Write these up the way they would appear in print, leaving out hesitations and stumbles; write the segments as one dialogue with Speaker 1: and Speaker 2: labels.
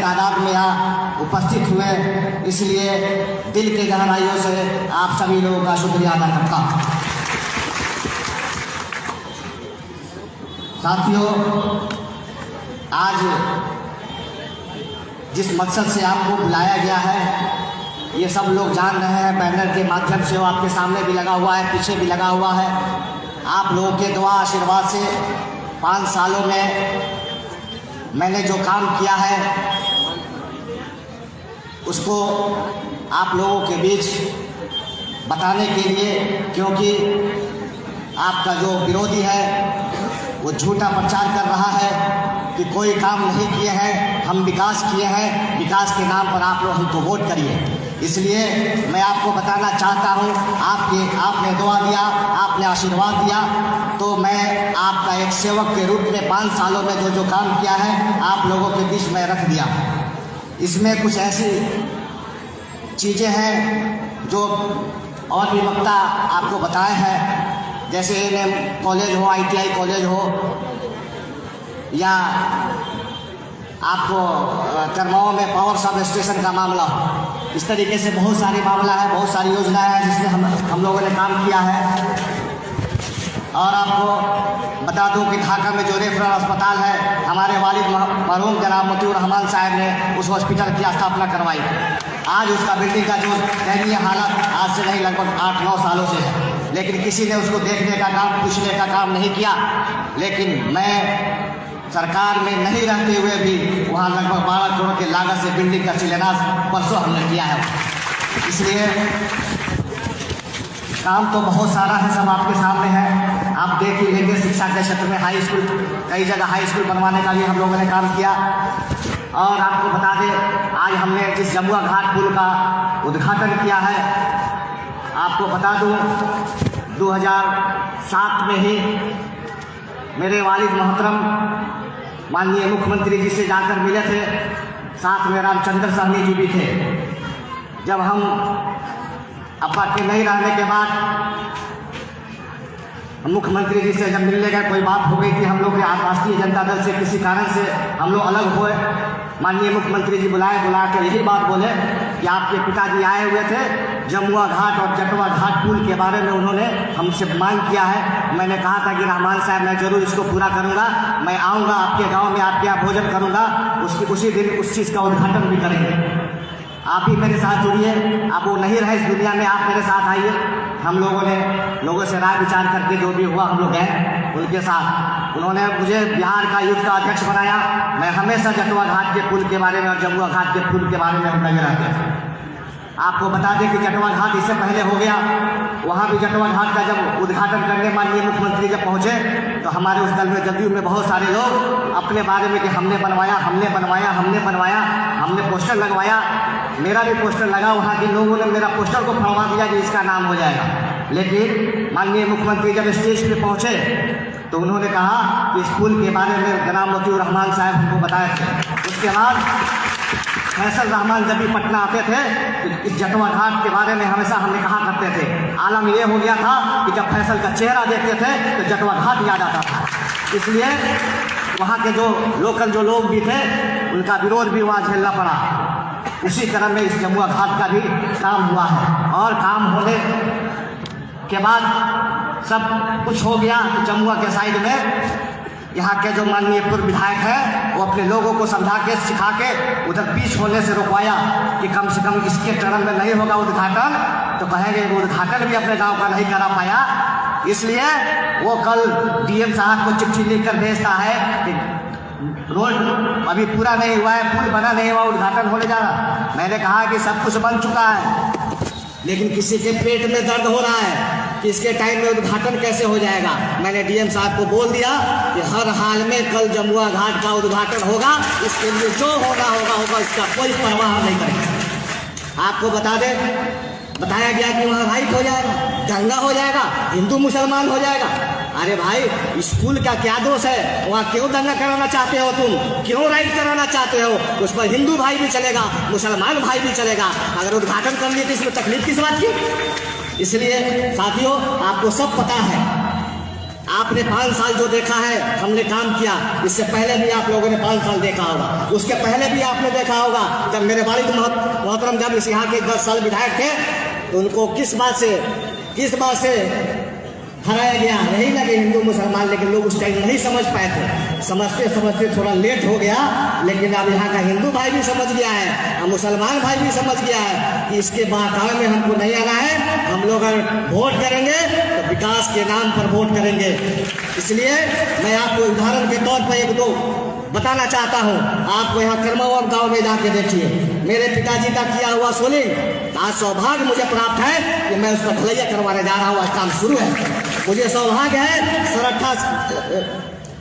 Speaker 1: तादाद में यहाँ उपस्थित हुए, इसलिए दिल के गहराइयों से आप सभी लोगों का शुक्रिया अदा करता हूँ। साथियों, आज जिस मकसद से आपको बुलाया गया है ये सब लोग जान रहे हैं, बैनर के माध्यम से, वो आपके सामने भी लगा हुआ है, पीछे भी लगा हुआ है। आप लोगों के दुआ आशीर्वाद से 5 सालों में मैंने जो काम किया है उसको आप लोगों के बीच बताने के लिए, क्योंकि आपका जो विरोधी है वो झूठा प्रचार कर रहा है कि कोई काम नहीं किए हैं, हम विकास किए हैं, विकास के नाम पर आप लोग हमको वोट करिए। इसलिए मैं आपको बताना चाहता हूँ, आपने दुआ दिया, आपने आशीर्वाद दिया, तो मैं आपका एक सेवक के रूप में 5 सालों में जो काम किया है आप लोगों के बीच में रख दिया। इसमें कुछ ऐसी चीज़ें हैं जो और भी वक्ता आपको बताए हैं, जैसे ANM कॉलेज हो, ITI कॉलेज हो, या आपको करमाओं में पावर सब स्टेशन का मामला हो। इस तरीके से बहुत सारे मामला है, बहुत सारी योजना है जिसमें हम लोगों ने काम किया है। और आपको बता दूं कि ढाका में जो रेफरल अस्पताल है, हमारे वालिद मरहूम जनाब मतीउर रहमान साहब ने उस हॉस्पिटल की स्थापना करवाई। आज उसका बिल्डिंग का जो दयनीय हालत आज से नहीं लगभग 8-9 सालों से है, लेकिन किसी ने उसको देखने का काम, पूछने का काम नहीं किया। लेकिन मैं सरकार में नहीं रहते हुए भी वहाँ लगभग 12 करोड़ के लागत से बिल्डिंग का शिलान्यास परसों हमने किया है। इसलिए काम तो बहुत सारा है, सब आपके सामने है, आप देख ही लेंगे। शिक्षा के क्षेत्र में हाई स्कूल, कई जगह हाई स्कूल बनवाने का भी हम लोगों ने काम किया। और आपको बता दें, आज हमने जिस जमुआ घाट पुल का उद्घाटन किया है, आपको बता दूं 2007 में ही मेरे वालिद मोहतरम माननीय मुख्यमंत्री जी से जाकर मिले थे, साथ में रामचंद्र साहनी जी भी थे। जब हम अब्बा के नहीं रहने के बाद मुख्यमंत्री जी से जब मिलने गए, कोई बात हो गई थी हम लोग के राष्ट्रीय जनता दल से, किसी कारण से हम लोग अलग हुए। माननीय मुख्यमंत्री जी बुला कर यही बात बोले कि आपके पिताजी आए हुए थे, जमुआ घाट और जटवा घाट पुल के बारे में उन्होंने हमसे मांग किया है। मैंने कहा था कि रहमान साहब मैं ज़रूर इसको पूरा करूँगा, मैं आऊँगा आपके गांव में, आपके यहाँ भोजन करूँगा, उसी दिन उस चीज़ का उद्घाटन भी करेंगे। आप भी मेरे साथ जुड़िए, आप वो नहीं रहे इस दुनिया में, आप मेरे साथ आइए। हम लोगों ने लोगों से राय विचार करके जो भी हुआ हम लोग गए उनके साथ। उन्होंने मुझे बिहार का यूथ का अध्यक्ष बनाया। मैं हमेशा जटवा घाट के पुल के बारे में और जमुआ घाट के पुल के बारे में हम लगे रहते थे। आपको बता दें कि जटवा घाट इससे पहले हो गया, वहाँ भी जटवा घाट का जब उद्घाटन करने माननीय मुख्यमंत्री जब पहुँचे तो हमारे उस दल में, जदयू में बहुत सारे लोग अपने बारे में कि हमने बनवाया, हमने बनवाया, हमने बनवाया, हमने पोस्टर लगवाया। मेरा भी पोस्टर लगा, वहाँ के लोगों ने मेरा पोस्टर को फड़वा दिया कि इसका नाम हो जाएगा। लेकिन माननीय मुख्यमंत्री जब स्टेज पे पहुँचे तो उन्होंने कहा कि इस पुल के बारे में जनाब मतीउर रहमान साहब हमको बताए थे। उसके बाद फैसल रहमान जब भी पटना आते थे तो इस जटवा घाट के बारे में हमेशा हमने कहा करते थे। आलम ये हो गया था कि जब फैसल का चेहरा देखते थे तो जटवा घाट याद आता था। इसलिए वहाँ के जो लोकल जो लोग भी थे उनका विरोध भी वहाँ झेलना पड़ा। उसी क्रम में इस जमुआ घाट का भी काम हुआ है, और काम होने के बाद सब कुछ हो गया। जमुआ के साइड में यहाँ के जो माननीय पूर्व विधायक हैं वो अपने लोगों को समझा के, सिखा के उधर बीच होने से रुकवाया कि कम से कम इसके टर्म में नहीं होगा उद्घाटन, तो कहेंगे वो उद्घाटन भी अपने गांव का नहीं करा पाया। इसलिए वो कल DM साहब को चिट्ठी लिखकर भेजता है कि रोड अभी पूरा नहीं हुआ है, पुल बना नहीं हुआ, उद्घाटन होने जा रहा। मैंने कहा कि सब कुछ बन चुका है, लेकिन किसी के पेट में दर्द हो रहा है कि इसके टाइम में उद्घाटन कैसे हो जाएगा। मैंने DM साहब को बोल दिया कि हर हाल में कल जमुआ घाट का उद्घाटन होगा, इसके लिए जो होना होगा, इसका कोई परवाह नहीं करेंगे। आपको बताया गया कि वहाँ राइट हो जाएगा, दंगा हो जाएगा, हिंदू मुसलमान हो जाएगा। अरे भाई, स्कूल का क्या दोष है? वहाँ क्यों दंगा कराना चाहते हो तुम? क्यों राइट कराना चाहते हो? उस पर हिंदू भाई भी चलेगा, मुसलमान भाई भी चलेगा। अगर उद्घाटन कर लिए तो इसमें तकलीफ किस बात की? इसलिए साथियों, आपको सब पता है आपने 5 साल जो देखा है हमने काम किया, इससे पहले भी आप लोगों ने 5 साल देखा होगा, उसके पहले भी आपने देखा होगा जब मेरे वालिद मोहतरम जब इस यहाँ के 10 साल विधायक थे तो उनको किस बात से हराया गया, यही लगे हिंदू मुसलमान, लेकिन लोग उस टाइम नहीं समझ पाए थे। समझते थोड़ा लेट हो गया, लेकिन अब यहाँ का हिंदू भाई भी समझ गया है और मुसलमान भाई भी समझ गया है कि इसके बहकावे में हमको नहीं आना है। हम लोग अगर वोट करेंगे तो विकास के नाम पर वोट करेंगे। इसलिए मैं आपको उदाहरण के तौर पर 1-2 बताना चाहता हूँ। आपको यहाँ कर्मावाम गाँव में जाके देखिए, मेरे पिताजी का किया हुआ सोलिंग, आज सौभाग्य मुझे प्राप्त है कि मैं उसका ढलैया करवाने जा रहा हूँ। आज काम शुरू है, मुझे सौभाग्य है। सरट्ठा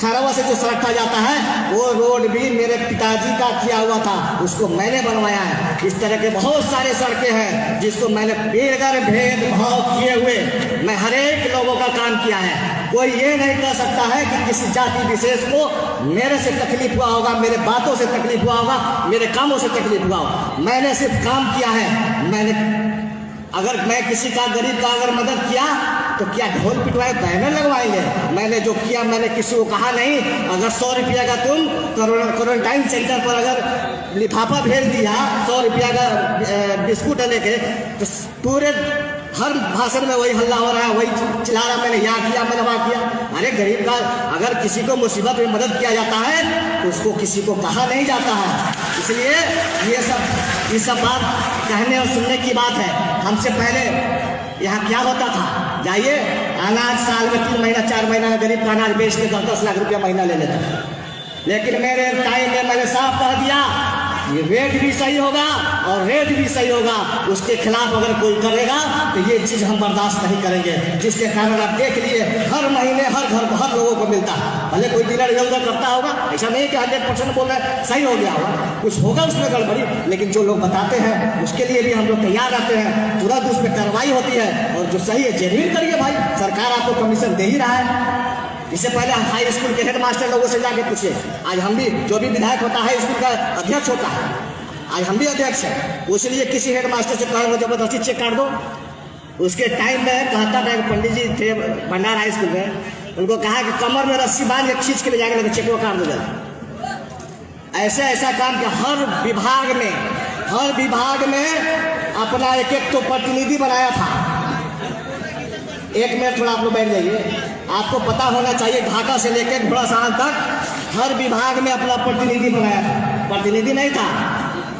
Speaker 1: खैरवा से जो सरट्ठा जाता है वो रोड भी मेरे पिताजी का किया हुआ था, उसको मैंने बनवाया है। इस तरह के बहुत सारे सड़कें हैं जिसको मैंने बेगर भेदभाव किए हुए मैं हर एक लोगों का काम किया है। कोई ये नहीं कह सकता है कि किसी जाति विशेष को मेरे से तकलीफ हुआ होगा, मेरे बातों से तकलीफ हुआ होगा, मेरे कामों से तकलीफ हुआ होगा। मैंने सिर्फ काम किया है। अगर मैं किसी का गरीब का अगर मदद किया तो क्या ढोल पिटवाए बैनर लगवाएंगे? मैंने जो किया मैंने किसी को कहा नहीं। अगर 100 रुपया का तुम क्वारंटाइन सेंटर पर अगर लिफाफा भेज दिया 100 रुपया का बिस्कुट लेके, तो पूरे हर भाषण में वही हल्ला हो रहा है, वही चिल्ला रहा मैंने यहाँ किया, मैंने वहाँ किया। अरे गरीब का अगर किसी को मुसीबत में मदद किया जाता है तो उसको किसी को कहा नहीं जाता है। इसलिए ये सब बात कहने और सुनने की बात है। हमसे पहले यहाँ क्या होता था, जाइए अनाज साल में 3 महीना 4 महीना गरीब का अनाज बेच के 10-10 लाख रुपया महीना ले लेता था। लेकिन मेरे टाइम में मैंने साफ कह दिया ये रेट भी सही होगा और रेट भी सही होगा, उसके खिलाफ अगर कोई करेगा तो ये चीज़ हम बर्दाश्त नहीं करेंगे। जिसके कारण आप देख लिए हर महीने हर घर हर लोगों को मिलता है। भले कोई डीलर इधर उधर करता होगा, ऐसा नहीं कि 100% बोल रहे हैं सही हो गया होगा, कुछ होगा उसमें गड़बड़ी, लेकिन जो लोग बताते हैं उसके लिए भी हम लोग तैयार रहते हैं। तुरंत उस पर कार्रवाई होती है और जो सही है जेन्युइन करिए भाई, सरकार आपको कमीशन दे ही रहा है। इससे पहले हाई स्कूल के हेड मास्टर लोगों से जाके पूछिए, आज हम भी जो भी विधायक होता है स्कूल का अध्यक्ष होता है, आज हम भी अध्यक्ष हैं, उसलिए किसी हेड मास्टर से कहेंगे जबरदस्ती चेक काट दो। उसके टाइम में कहता था पंडित जी थे भंडार हाई स्कूल में, उनको कहा कि कमर में रस्सी बांध के खींच के ले जाएंगे तो चेक वो काट दो जरा। ऐसा काम कि हर विभाग में अपना एक तो प्रतिनिधि बनाया था। 1 मिनट थोड़ा आप लोग बैठ जाइए। आपको पता होना चाहिए ढाका से लेकर घोड़ासाल तक हर विभाग में अपना प्रतिनिधि बनाया था। प्रतिनिधि नहीं था,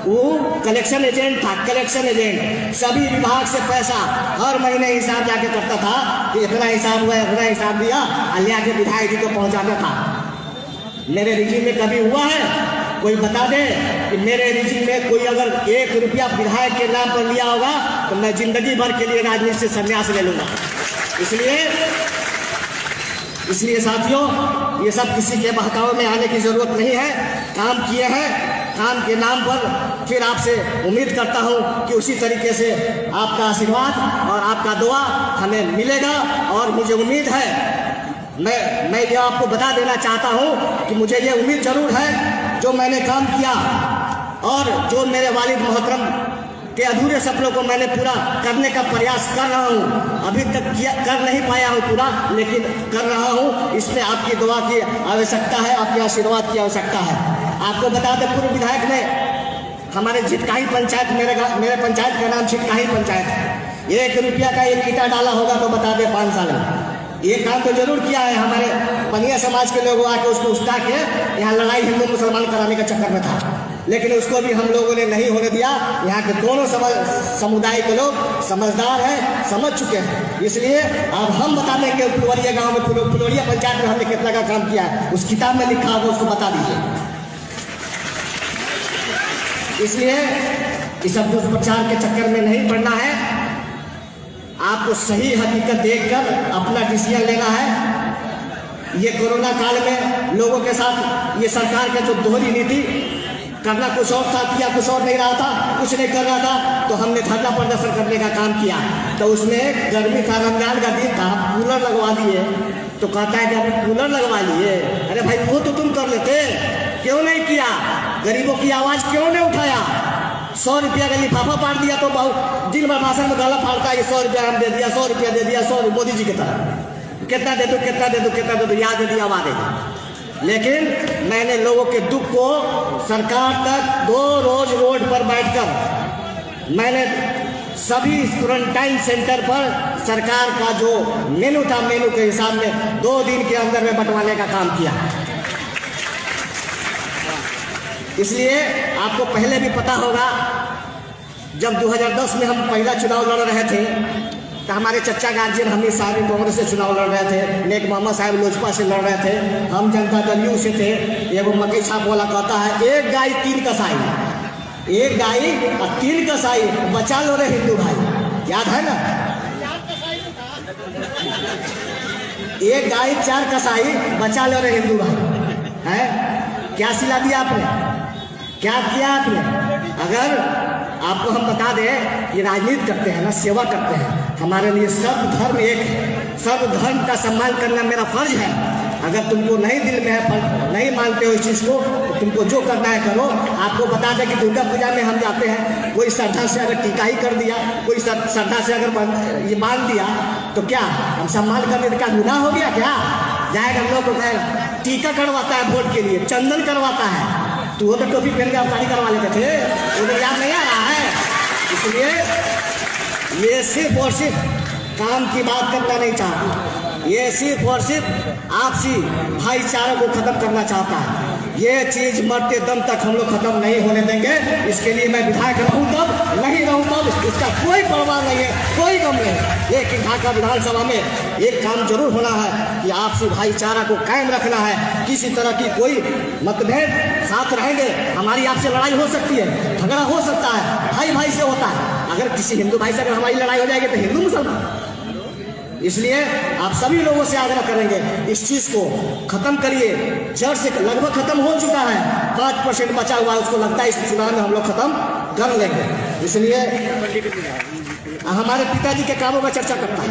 Speaker 1: वो कलेक्शन एजेंट था। कलेक्शन एजेंट सभी विभाग से पैसा हर महीने हिसाब जाके करता था कि इतना हिसाब हुआ, इतना हिसाब दिया, लिया के विधायक जी को पहुंचाना था। मेरे रिजिम में कभी हुआ है कोई बता दे कि मेरे रिजिम में कोई अगर 1 रुपया विधायक के नाम पर लिया होगा तो मैं जिंदगी भर के लिए राजनीति से संन्यास ले लूँगा। इसलिए साथियों, ये सब किसी के बहकावे में आने की ज़रूरत नहीं है। काम किए हैं, काम के नाम पर फिर आपसे उम्मीद करता हूँ कि उसी तरीके से आपका आशीर्वाद और आपका दुआ हमें मिलेगा। और मुझे उम्मीद है, मैं ये आपको बता देना चाहता हूँ कि मुझे ये उम्मीद ज़रूर है जो मैंने काम किया और जो मेरे वालिद मोहतरम के अधूरे सपनों को मैंने पूरा करने का प्रयास कर रहा हूँ। अभी तक कर नहीं पाया हूँ पूरा, लेकिन कर रहा हूँ। इसमें आपकी दुआ की आवश्यकता है, आपके आशीर्वाद की आवश्यकता है। आपको बता दें, पूर्व विधायक ने हमारे झिटकाही पंचायत, मेरे पंचायत का नाम झिटकाही पंचायत है, 1 रुपया का 1 ईंटा डाला होगा तो बता दें 5 साल में। ये काम तो जरूर किया है। हमारे पनिया समाज के लोग आके उसको उस्ता के यहाँ लड़ाई हिंदू मुसलमान कराने का चक्कर में था, लेकिन उसको भी हम लोगों ने नहीं होने दिया। यहाँ के दोनों समुदाय के लोग समझदार हैं, समझ चुके हैं। इसलिए अब हम बता दें कि फुलवरिया गांव में, फुलवरिया पंचायत में हमने कितना का काम किया है, उस किताब में लिखा होगा, उसको बता दीजिए। इसलिए इस सब दुष्प्रचार के चक्कर में नहीं पड़ना है। आपको सही हकीकत देखकर अपना डिसीजन लेना है। ये कोरोना काल में लोगों के साथ ये सरकार का जो दोहरी नीति, करना कुछ और था, किया कुछ और नहीं रहा था, कुछ नहीं कर रहा था, तो हमने धरना प्रदर्शन करने का काम किया। तो उसमें गर्मी था, रमजान का दिन था, कूलर लगवा दिए। तो कहता है कि अभी कूलर लगवा लिए। अरे भाई वो तो तुम कर लेते, क्यों नहीं किया? गरीबों की आवाज़ क्यों नहीं उठाया? 100 रुपया का लिफाफा पाट दिया तो बहुत दिन भर भाषण में गला फाड़ता है, 100 रुपया हम दे दिया, 100 रुपया दे दिया, 100 मोदी जी की तरह। कितना दे दूँ, कितना दे दूँ, कितना दे दूँ, याद दिया वादे। लेकिन मैंने लोगों के दुख को सरकार तक 2 रोज रोड पर बैठकर मैंने सभी क्वारंटाइन सेंटर पर सरकार का जो मेनू था, मेनू के हिसाब में 2 दिन के अंदर में बंटवाने का काम किया। इसलिए आपको पहले भी पता होगा, जब 2010 में हम पहला चुनाव लड़ रहे थे तो हमारे चच्चा गार्जियन हमीद साहब कांग्रेस से चुनाव लड़ रहे थे, नेक मोहम्मद साहब लोजपा से लड़ रहे थे, हम जनता दल यू से थे। एगो मकई छाप वाला कहता है, एक गाय 3 कसाई, एक गाय और 3 कसाई, बचा लो रे हिंदू भाई। याद है ना? एक गाय 4 कसाई, बचा लो रे हिंदू भाई। है क्या सिला दिया आपने, क्या किया आपने? अगर आपको हम बता दें कि राजनीति करते हैं ना, सेवा करते हैं, हमारे लिए सर्व धर्म एक है, सर्व धर्म का सम्मान करना मेरा फर्ज है। अगर तुमको नहीं दिल में है, पर नहीं मानते हो इस चीज़ को, तो तुमको जो करना है करो। आपको बता दें कि दुर्गा पूजा में हम जाते हैं, कोई श्रद्धा से अगर टीका ही कर दिया, कोई श्रद्धा से अगर ये बांध दिया, तो क्या हम सम्मान करने का गुनाह हो गया क्या? जाएगा हम लोग को कहेगा टीका करवाता है वोट के लिए, चंदन करवाता है, तो वो तो टोपी पहन के अवतारी करवा लेते थे, वो तो याद नहीं आ रहा है। इसलिए ये सिर्फ और सिर्फ काम की बात करना नहीं चाहता, ये सिर्फ और सिर्फ आपसी भाईचारे को खत्म करना चाहता है। ये चीज मरते दम तक हम लोग खत्म नहीं होने देंगे। इसके लिए मैं विधायक रहूं तब, नहीं रहूं तब, इसका कोई परवाह नहीं है, कोई गम नहीं। लेकिन ढाका विधानसभा में एक काम जरूर होना है कि आपसी भाईचारा को कायम रखना है। किसी तरह की कोई मतभेद साथ रहेंगे, हमारी आपसे लड़ाई हो सकती है, झगड़ा हो सकता है, भाई भाई से होता है। अगर किसी हिंदू भाई से अगर हमारी लड़ाई हो जाएगी तो हिंदू मुसलमान। इसलिए आप सभी लोगों से आग्रह करेंगे, इस चीज को खत्म करिए। जड़ से लगभग खत्म हो चुका है, 5% बचा हुआ है, उसको लगता है इस चुनाव में हम लोग खत्म कर लेंगे। इसलिए हमारे पिताजी के कामों का चर्चा करता है,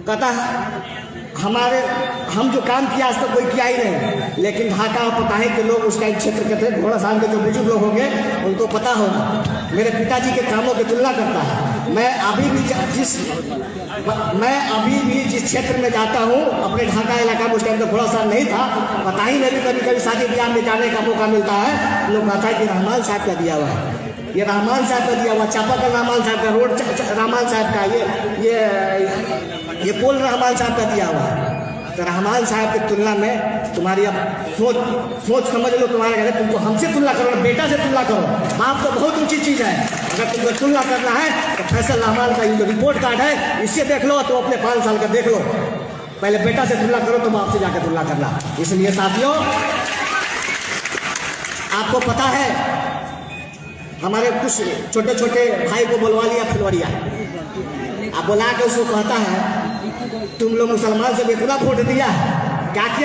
Speaker 1: कहता है हम जो काम किया आज तक कोई किया ही नहीं। लेकिन ढाका और पताही के लोग उस टाइम क्षेत्र के थे, घोड़ासान के जो बुजुर्ग लोग होंगे उनको पता होगा। मेरे पिताजी के कामों की तुलना करता है। मैं अभी भी जिस क्षेत्र में जाता हूँ, अपने ढाका इलाका में उस टाइम तो घोड़ासान नहीं था, पताही में भी कभी कभी शादी ब्याह में जाने का मौका मिलता है, लोग कहता है कि रहमान साहब का दिया हुआ है, ये रहमान साहब का दिया हुआ, चापाकल रहमान साहब का, रोड रहमान साहब का, ये पोल रहमान साहब का दिया हुआ है। तो रहमान साहब की तुलना में तुम्हारी अब सोच समझ लो, तुम्हारे घर तुमको हमसे तुलना करो, बेटा से तुलना करो। बाप तो बहुत ऊंची चीज़ है। अगर तुमको तुलना करना है तो फैसल रहमान का ये जो रिपोर्ट कार्ड है, इससे देख लो, तो अपने 5 साल का देख लो। पहले बेटा से तुलना करो, तो बाप से जाकर तुलना करना। इसलिए साथियों, आपको पता है हमारे कुछ छोटे छोटे भाई को बुलवा लिया फुलवरिया, आप बुला के उसको कहता है तुम लोग मुसलमान से इतना वोट दिया, क्या किया?